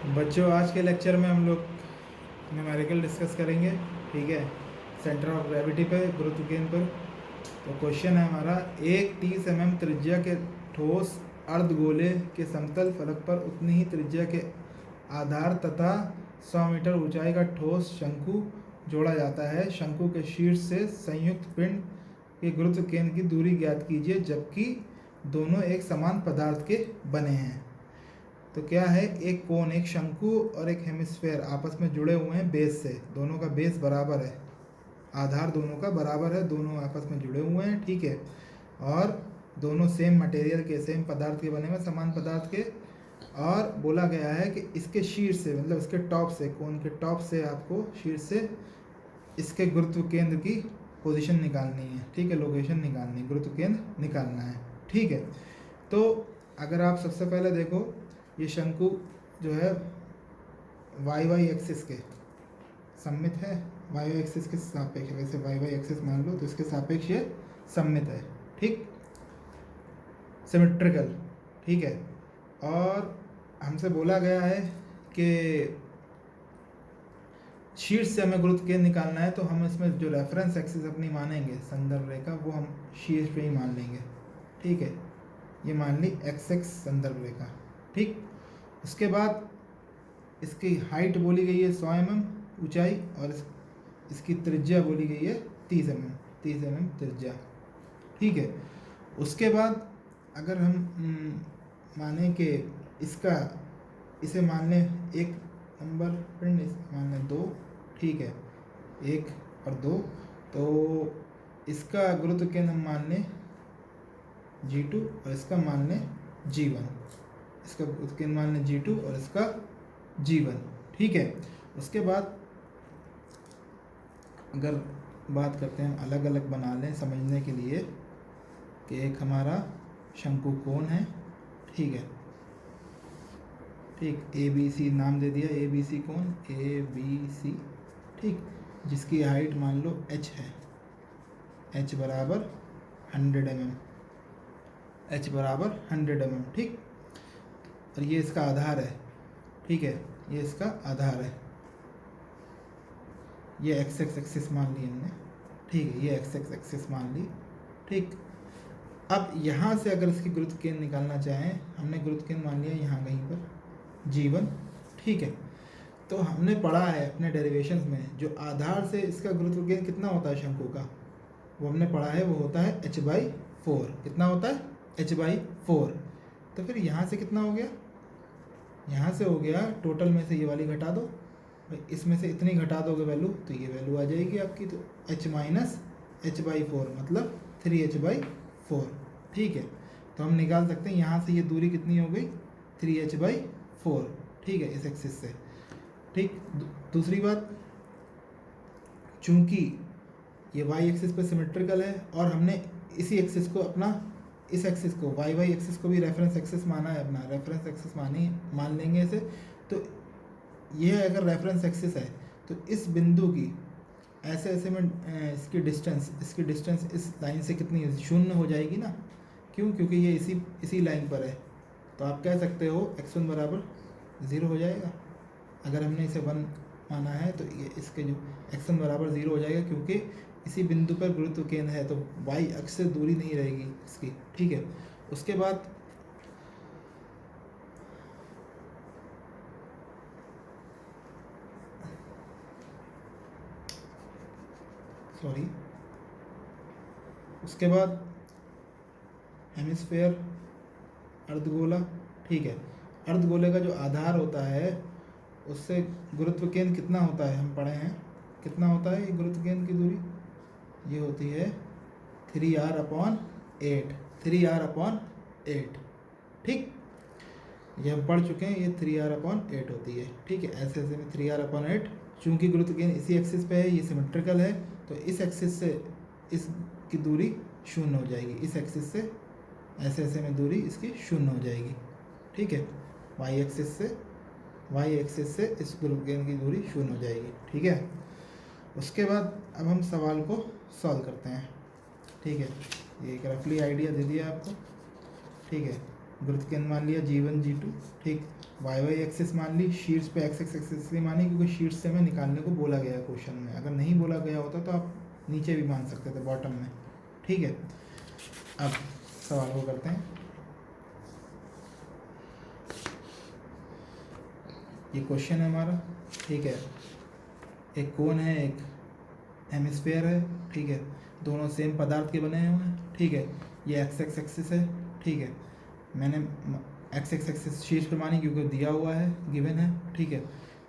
बच्चों, आज के लेक्चर में हम लोग न्यूमेरिकल डिस्कस करेंगे। ठीक है, सेंटर ऑफ ग्रेविटी पे, गुरुत्व केंद्र पर। तो क्वेश्चन है हमारा, एक 30 mm त्रिज्या के ठोस अर्धगोले के समतल फलक पर उतनी ही त्रिज्या के आधार तथा 100 मीटर ऊंचाई का ठोस शंकु जोड़ा जाता है। शंकु के शीर्ष से संयुक्त पिंड के गुरुत्व केंद्र की दूरी ज्ञात कीजिए जबकि दोनों एक समान पदार्थ के बने हैं। तो क्या है, एक कोन, एक शंकु और एक हेमिस्फेयर आपस में जुड़े हुए हैं बेस से। दोनों का बेस बराबर है, आधार दोनों का बराबर है, दोनों आपस में जुड़े हुए हैं। ठीक है, और दोनों सेम मटेरियल के, सेम पदार्थ के बने हुए, समान पदार्थ के। और बोला गया है कि इसके शीर्ष से, मतलब इसके टॉप से, कोन के टॉप से आपको शीर्ष से इसके गुरुत्व केंद्र की पोजीशन निकालनी है। ठीक है, लोकेशन निकालनी है, गुरुत्व केंद्र निकालना है। ठीक है, तो अगर आप सबसे पहले देखो, ये शंकु जो है वाई एक्सिस के सममित है, वाई एक्सिस के सापेक्ष है। वैसे वाई एक्सिस मान लो तो इसके सापेक्ष ये सममित है। ठीक, सिमेट्रिकल। ठीक है, और हमसे बोला गया है कि शीर्ष से हमें गुरुत्व केंद्र निकालना है, तो हम इसमें जो रेफरेंस एक्सिस अपनी मानेंगे, संदर्भ रेखा, वो हम शीर्ष पे ही मान लेंगे। ठीक है, ये मान ली एक्स एक्स संदर्भ रेखा। ठीक, उसके बाद इसकी हाइट बोली गई है 100 mm ऊंचाई, और इसकी त्रिज्या बोली गई है 30 mm त्रिज्या। ठीक है, उसके बाद अगर हम माने कि इसे मान लें 1 नंबर पिंड, मान लें 2। ठीक है, 1 और 2, तो इसका गुरुत्व केंद्र हम मान लें G2 और इसका मान लें G1। इसका गुरुत्व केंद्र मान लें G2 और इसका G1। ठीक है, उसके बाद अगर बात करते हैं, अलग अलग बना लें समझने के लिए, कि एक हमारा शंकु कोण है। ठीक है, ठीक, ABC नाम दे दिया, ABC कोण, ABC। ठीक, जिसकी हाइट मान लो h है, h बराबर 100 mm, h बराबर 100 mm। ठीक, और ये इसका आधार है। ठीक है, ये इसका आधार है, ये एक्स एक्स एक्सिस मान ली हमने। ठीक है, ये एक्स एक्स एक्सिस मान ली। ठीक, अब यहाँ से अगर इसकी गुरुत्व केंद्र निकालना चाहें, हमने गुरुत्व केंद्र मान लिया यहाँ कहीं पर G1। ठीक है, तो हमने पढ़ा है अपने डेरिवेशंस में, जो आधार से इसका गुरुत्व केंद्र कितना होता है शंकु का, वो हमने पढ़ा है, वो होता है h/4। कितना होता है? h/4। तो फिर यहाँ से कितना हो गया, यहाँ से हो गया, टोटल में से ये वाली घटा दो, इसमें से इतनी घटा दोगे वैल्यू, तो ये वैल्यू आ जाएगी आपकी। तो h माइनस h/4 मतलब 3h/4। ठीक है, तो हम निकाल सकते हैं यहाँ से ये दूरी कितनी हो गई, 3h/4। ठीक है, इस एक्सिस से। ठीक, दूसरी बात, चूंकि ये वाई एक्सिस पे सिमेट्रिकल है और हमने इसी एक्सिस को अपना, इस एक्सिस को वाई एक्सिस को भी रेफरेंस एक्सिस माना है, अपना रेफरेंस एक्सिस मान लेंगे इसे। तो यह अगर रेफरेंस एक्सिस है, तो इस बिंदु की ऐसे ऐसे में इसकी डिस्टेंस इस लाइन से कितनी शून्य हो जाएगी ना। क्यों? क्योंकि ये इसी लाइन पर है। तो आप कह सकते हो x1 बराबर 0 हो जाएगा। अगर हमने इसे 1 माना है तो ये इसके जो x1 बराबर 0 हो जाएगा, क्योंकि इसी बिंदु पर गुरुत्व केंद्र है, तो y अक्ष से दूरी नहीं रहेगी इसकी। ठीक है, उसके बाद हेमिस्फेयर, अर्धगोला। ठीक है, अर्धगोले का जो आधार होता है उससे गुरुत्व केंद्र कितना होता है, हम पढ़े हैं कितना होता है ये गुरुत्व केंद्र की दूरी, ये होती है 3r/8। 3r/8। ठीक, ये हम पढ़ चुके हैं, ये 3r/8 होती है। ठीक है, ऐसे ऐसे में 3r/8, चूँकि गुरुत्व केंद्र इसी एक्सिस पे है, ये सिमेट्रिकल है, तो इस एक्सिस से इसकी दूरी शून्य हो जाएगी, इस एक्सिस से ऐसे ऐसे में दूरी इसकी शून्य हो जाएगी। ठीक है, वाई एक्सिस से इस गुरुत्व केंद्र की दूरी शून्य हो जाएगी। ठीक है, उसके बाद अब हम सवाल को सॉल्व करते हैं। ठीक है, ये एक रफली आइडिया दे दिया आपको। ठीक है, गुरुत्व केंद्र मान लिया G1 G2। ठीक, वाई वाई एक्सिस मान ली, शीट्स पे एक्स एक्स एक्सिस इसलिए मानी क्योंकि शीट्स से हमें निकालने को बोला गया है क्वेश्चन में। अगर नहीं बोला गया होता तो आप नीचे भी मान सकते थे बॉटम में। ठीक है, अब सवाल को करते हैं। ये क्वेश्चन है हमारा, ठीक है। एक कोन है, एक हेमिस्फेयर है, ठीक है। दोनों सेम पदार्थ के बने हुए हैं, ठीक है। ये एक्स एक्स एक्सिस है, ठीक है। मैंने एक्स एक्स एक्सिस शीर्ष पे मानी क्योंकि दिया हुआ है, गिवन है, ठीक है।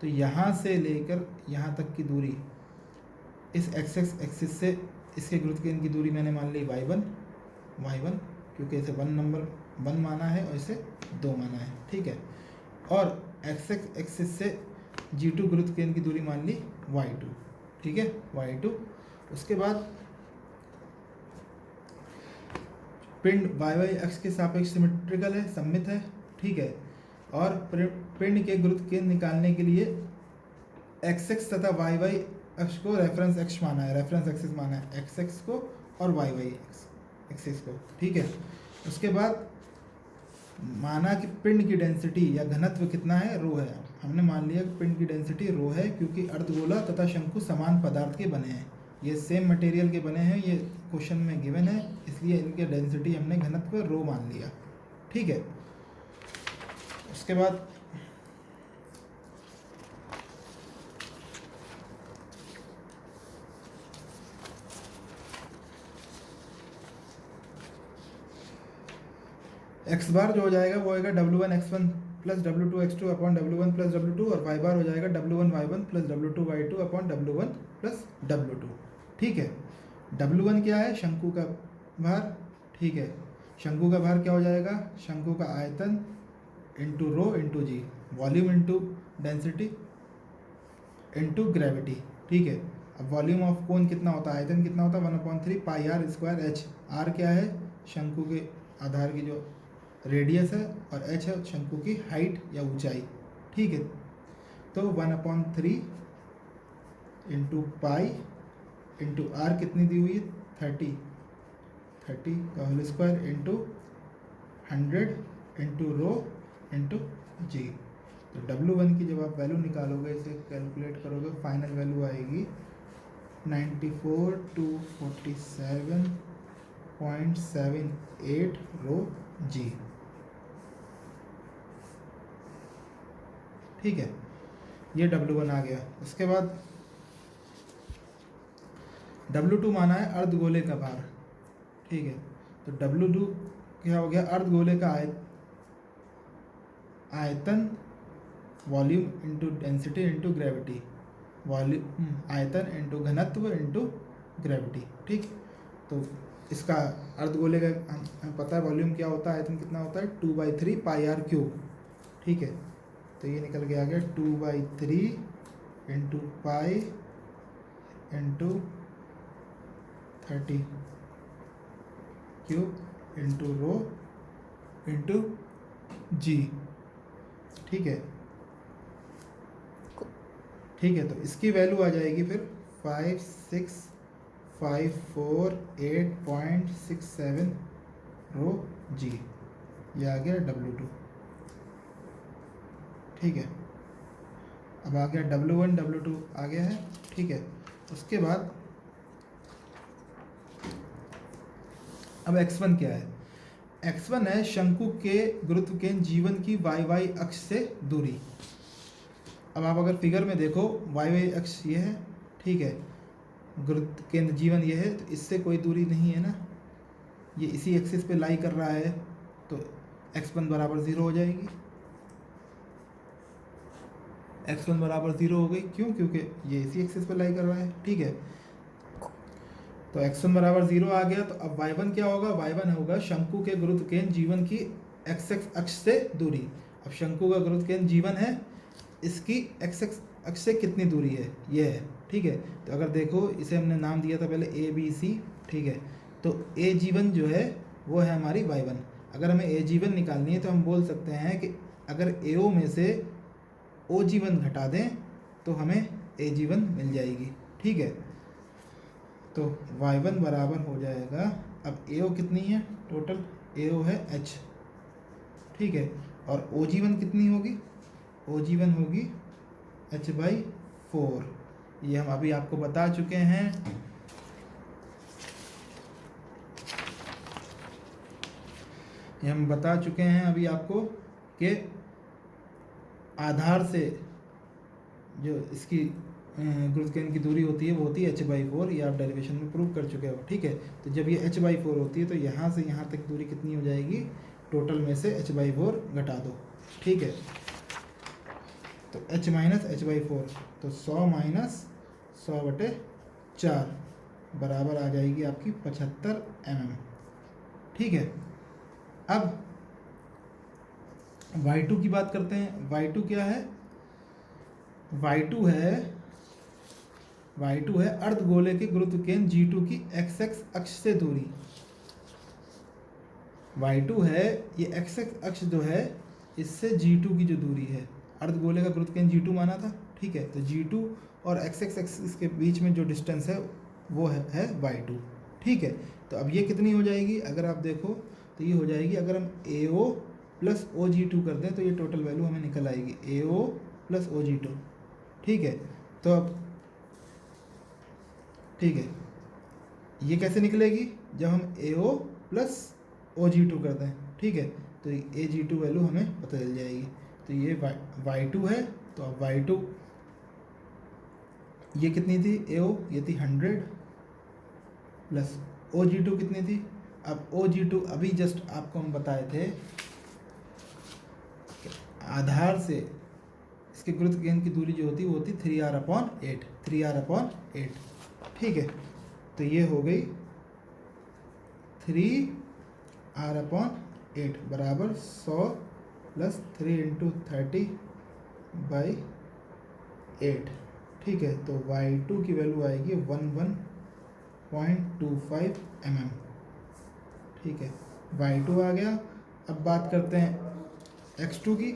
तो यहाँ से लेकर यहाँ तक की दूरी, इस एक्स एक्स एक्सिस से इसके गुरुत्व केंद्र की दूरी मैंने मान ली y1 क्योंकि इसे 1 माना है और इसे 2 माना है, ठीक है। और एक्स एक्स एक्सिस से G2 गुरुत्व केंद्र की दूरी मान ली y2, ठीक है, y2। उसके बाद पिंड वाई वाई अक्ष के सापेक्ष सिमेट्रिकल है, सममित है, ठीक है। और पिंड के गुरुत्व केंद्र निकालने के लिए एक्स एक्स तथा वाई वाई अक्ष को रेफरेंस अक्ष माना है, रेफरेंस एक्सिस माना है, एक्स एक्स को और वाई वाई एक्सिस को, ठीक है। उसके बाद माना कि पिंड की डेंसिटी या घनत्व कितना है, रो है। हमने मान लिया कि पिंड की डेंसिटी रो है क्योंकि अर्धगोला तथा शंकु समान पदार्थ के बने हैं, ये सेम मटेरियल के बने हैं, ये क्वेश्चन में गिवन है, इसलिए इनके डेंसिटी हमने घनत्व रो मान लिया, ठीक है। उसके बाद एक्स बार जो हो जाएगा वो आएगा W1 x1 plus W2 x2 upon W1 plus W2, और वाई बार हो जाएगा W1 y1 plus W2 y2 upon W1 plus W2, ठीक है। W1 क्या है, शंकु का भार, ठीक है। शंकु का भार क्या हो जाएगा, शंकु का आयतन into rho into g, volume into density into gravity, ठीक है। अब वॉल्यूम ऑफ कोन कितना होता है, आयतन कितना होता है, 1/3 पाई आर स्क्वायर एच। आर क्या है, शंकु के आधार की जो रेडियस है, और एच है शंकु की हाइट या ऊंचाई, ठीक है। तो 1/3 इंटू पाई इंटू आर कितनी दी हुई है, 30 का whole square into 100 into rho into g. तो W1 की जब आप वैल्यू निकालोगे, इसे कैलकुलेट करोगे, फाइनल वैल्यू आएगी 94,247.78 रो जी, ठीक है। ये W1 आ गया। उसके बाद W2 माना है अर्धगोले का भार, ठीक है। तो W2 क्या हो गया, अर्धगोले का आयतन volume into density into gravity, volume आयतन इंटू घनत्व इंटू ग्रेविटी, ठीक। तो इसका अर्धगोले का हमें पता है वॉल्यूम क्या होता है, आयतन कितना होता है, 2/3 पाई आर क्यूब, ठीक है। तो ये निकल के आ गया 2/3 into pi into 30 cube into rho into g, ठीक है, ठीक है। तो इसकी वैल्यू आ जाएगी फिर 56,548.67 रो जी, ये आ गया W2, ठीक है। अब आ गया W1 W2 आ गया है, ठीक है। उसके बाद अब x1 क्या है, x1 है शंकु के गुरुत्व केंद्र जीवन की वाई वाई अक्ष से दूरी। अब आप अगर फिगर में देखो, वाई वाई अक्ष ये है, ठीक है, गुरुत्व केंद्र जीवन ये है, तो इससे कोई दूरी नहीं है ना, ये इसी एक्सिस पे लाई कर रहा है, तो x1 बराबर 0 हो जाएगी, x1 बराबर 0 हो गई, क्यों, क्योंकि ये इसी एक्सिस पे लाई कर रहा है, ठीक है। तो x1 बराबर 0 आ गया। तो अब y1 क्या होगा, y1 होगा शंकु के गुरुत्व केंद्र जीवन की x अक्ष से दूरी। अब शंकु का गुरुत्व केंद्र जीवन है, इसकी x अक्ष से कितनी दूरी है, ये है, ठीक है। तो अगर देखो, इसे हमने नाम दिया था पहले ABC, ठीक है। तो A1 जो है वो है हमारी y1। अगर हमें A1 निकालनी है तो हम बोल सकते हैं कि अगर AO में से OG1 घटा दें तो हमें AG1 मिल जाएगी, ठीक है। तो y1 बराबर हो जाएगा, अब AO कितनी है, टोटल AO है h, ठीक है, और OG1 कितनी होगी, OG1 होगी H/4। ये हम अभी आपको बता चुके हैं। ये हम बता चुके हैं अभी आपको कि आधार से जो इसकी गुरुत्वाकर्षण की दूरी होती है वो होती है H/4। ये आप डेरिवेशन में प्रूव कर चुके हो, ठीक है। तो जब ये H/4 होती है तो यहाँ से यहाँ तक दूरी कितनी हो जाएगी, टोटल में से H/4 घटा दो, ठीक है। तो H माइनस H/4, तो 100 माइनस 100/4 बराबर आ जाएगी आपकी 75 mm, ठीक है। अब y2 की बात करते हैं। y2 क्या है, y2 है अर्धगोले के गुरुत्वाकर्षण G2 की x अक्ष से दूरी। y2 है ये x अक्ष जो है इससे G2 की जो दूरी है, अर्धगोले का गुरुत्वाकर्षण G2 माना था, ठीक है। तो G2 और x एक्सिस के बीच में जो डिस्टेंस है वो है y2, ठीक है। तो अब ये कितनी हो जाएगी, अगर आप देखो तो ये हो जाएगी, अगर हम AO प्लस OG2 कर दें तो ये टोटल वैल्यू हमें निकल आएगी AO प्लस OG2, ठीक है। तो अब ठीक है, ये कैसे निकलेगी, जब हम AO प्लस OG2 कर दें, ठीक है। तो AG2 वैल्यू हमें पता चल जाएगी। तो ये y2 है, तो अब y2 ये कितनी थी, AO ये थी 100 प्लस OG2 कितनी थी। अब OG2 अभी जस्ट आपको हम बताए थे आधार से इसके गुरुत्वाकर्षण की दूरी जो होती है वो होती 3r/8, ठीक है। तो ये हो गई 3r/8 बराबर 100 प्लस 3 × 30/8, ठीक है। तो y2 की वैल्यू आएगी 11.25 mm, ठीक है। y2 आ गया। अब बात करते हैं x2 की।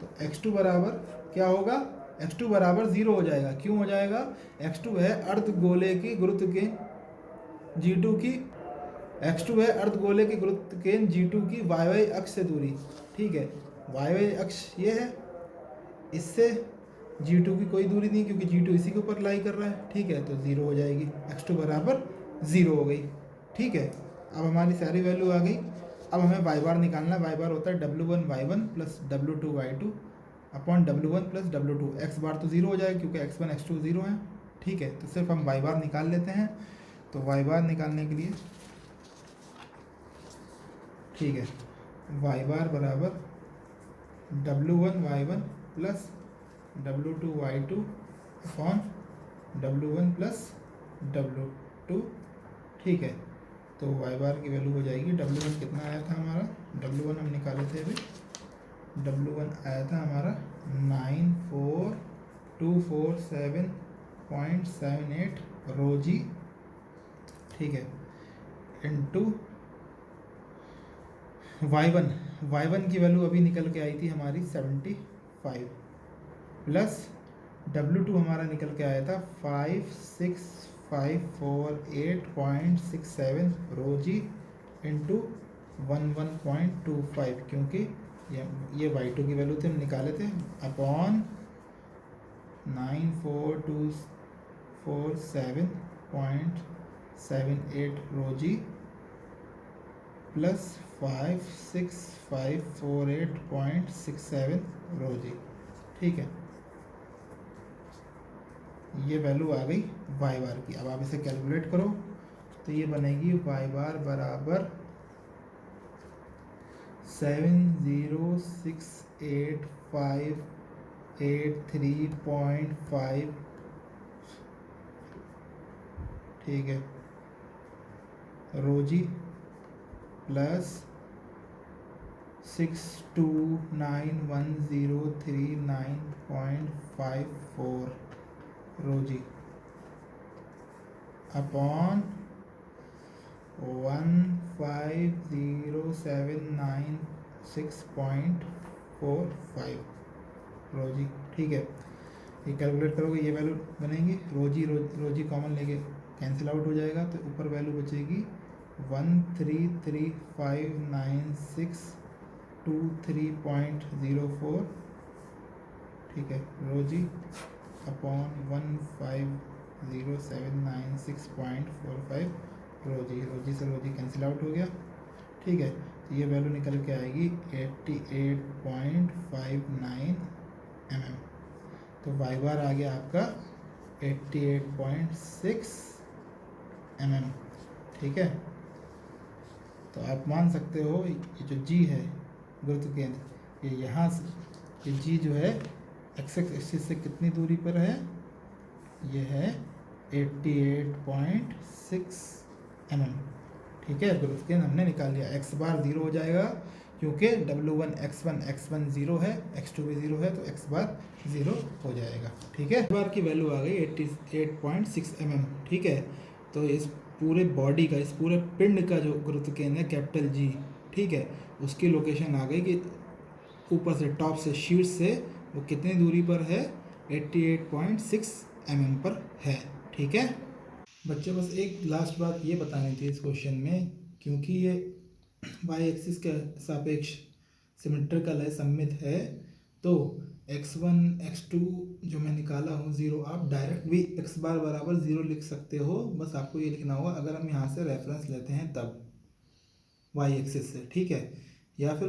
तो x2 बराबर क्या होगा, x2 बराबर 0 हो जाएगा। क्यों हो जाएगा, x2 है अर्धगोले की गुरुत्वाकर्षण G2 की, x2 है अर्धगोले के गुरुत्वाकर्षण G2 की y अक्ष से दूरी, ठीक है। y अक्ष ये है, इससे G2 की कोई दूरी नहीं क्योंकि G2 इसी के ऊपर लाई कर रहा है, ठीक है। तो 0 हो जाएगी, x2 बराबर 0 हो गई, ठीक है। अब हमारी सारी वैल्यू आ गई। अब हमें y बार निकालना है। y बार होता है W1y1 plus W2y2 upon W1 plus W2। x बार तो 0 हो जाएगा क्योंकि x1 x2 0 है, ठीक है। तो सिर्फ हम y बार निकाल लेते हैं। तो y बार निकालने के लिए, ठीक है, y बार बराबर W1y1 plus W2y2 upon W1 plus W2, ठीक है। तो y बार की वैल्यू हो जाएगी, W1 कितना आया था हमारा, W1 हम निकाले थे अभी, W1 आया था हमारा 94247.78 ρg, ठीक है, इनटू y1 की वैल्यू अभी निकल के आई थी हमारी 75 प्लस W2 हमारा निकल के आया था 56548.67 ρg इंटू 11.25, क्योंकि ये y2 की वैल्यू थे हम निकाले थे, अपॉन 94247.78 ρg प्लस 56548.67 ρg, ठीक है। ये वैल्यू आ गई y बार की। अब आप इसे कैलकुलेट करो तो ये बनेगी y बार बराबर 7068583.5, ठीक है, रोजी प्लस 629103.54 रोजी अपॉन 15079.6.45 रोजी, ठीक है। ये कैलकुलेट करोगे ये वैल्यू बनेगी, रोजी कॉमन लेके कैंसिल आउट हो जाएगा, तो ऊपर वैल्यू बचेगी 13359623.04 ठीक है, रो जी अपॉन 150796.45 रो जी से रो जी कैंसिल आउट हो गया। ठीक है, तो ये वैल्यू निकल के आएगी 88.59 mm। तो वाई बार आ गया आपका 88.6 mm। ठीक है, तो आप मान सकते हो ये जो जी है गुरुत्व केंद्र, ये यहाँ से, ये जी जो है एक्स एक्सिस से कितनी दूरी पर है, ये है 88.6 mm। ठीक है, गुरुत्व केंद्र हमने निकाल लिया। एक्स बार 0 हो जाएगा क्योंकि W1 x1 0 है, x2 भी 0 है, तो एक्स बार 0 हो जाएगा। ठीक है, बार की वैल्यू आ गई 88.6 mm। ठीक है, तो इस पूरे बॉडी का, इस पूरे पिंड का जो गुरुत्व केंद्र है कैपिटल जी, ठीक है, उसकी लोकेशन आ गई कि ऊपर से, टॉप से, शीर्ष से वो कितनी दूरी पर है, 88.6 mm पर है। ठीक है बच्चों, बस एक लास्ट बात ये बतानी थी इस क्वेश्चन में, क्योंकि ये वाई एक्सिस के सापेक्ष सिमेट्रिकल है, सममित है, तो x1 x2 जो मैं निकाला हूँ 0, आप डायरेक्ट भी x बार बराबर 0 लिख सकते हो। बस आपको ये लिखना होगा अगर हम यहाँ से रेफरेंस लेते हैं तब वाई एक्सिस से। ठीक है, या फिर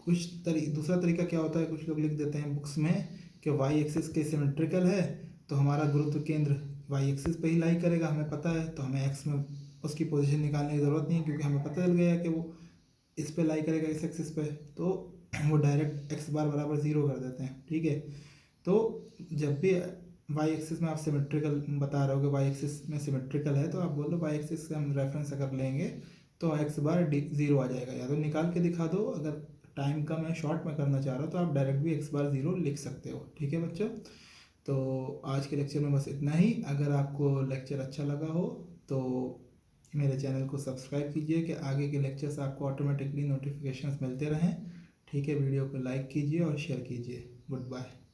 दूसरा तरीका क्या होता है, कुछ लोग लिख देते हैं बुक्स में कि वाई एक्सिस के सिमेट्रिकल है तो हमारा गुरुत्व केंद्र वाई एक्सिस पे ही लाई करेगा, हमें पता है, तो हमें एक्स में उसकी पोजीशन निकालने की ज़रूरत नहीं है, क्योंकि हमें पता चल गया है कि वो इस पे लाई करेगा, इस एक्सिस पे, तो वो डायरेक्ट एक्स बार बराबर 0 कर देते हैं। ठीक है, तो जब भी वाई एक्सिस में आप सिमेट्रिकल बता रहे हो कि वाई एक्सिस में सिमेट्रिकल है, तो आप बोलो वाई एक्सिस से हम रेफरेंस अगर लेंगे तो एक्स बार 0 आ जाएगा। या तो निकाल के दिखा दो, अगर टाइम कम है, शॉर्ट में करना चाह रहा हो, तो आप डायरेक्ट भी एक्स बार 0 लिख सकते हो। ठीक है बच्चों, तो आज के लेक्चर में बस इतना ही। अगर आपको लेक्चर अच्छा लगा हो तो मेरे चैनल को सब्सक्राइब कीजिए कि आगे के लेक्चर्स आपको ऑटोमेटिकली नोटिफिकेशंस मिलते रहें। ठीक है, वीडियो को लाइक कीजिए और शेयर कीजिए। Good bye.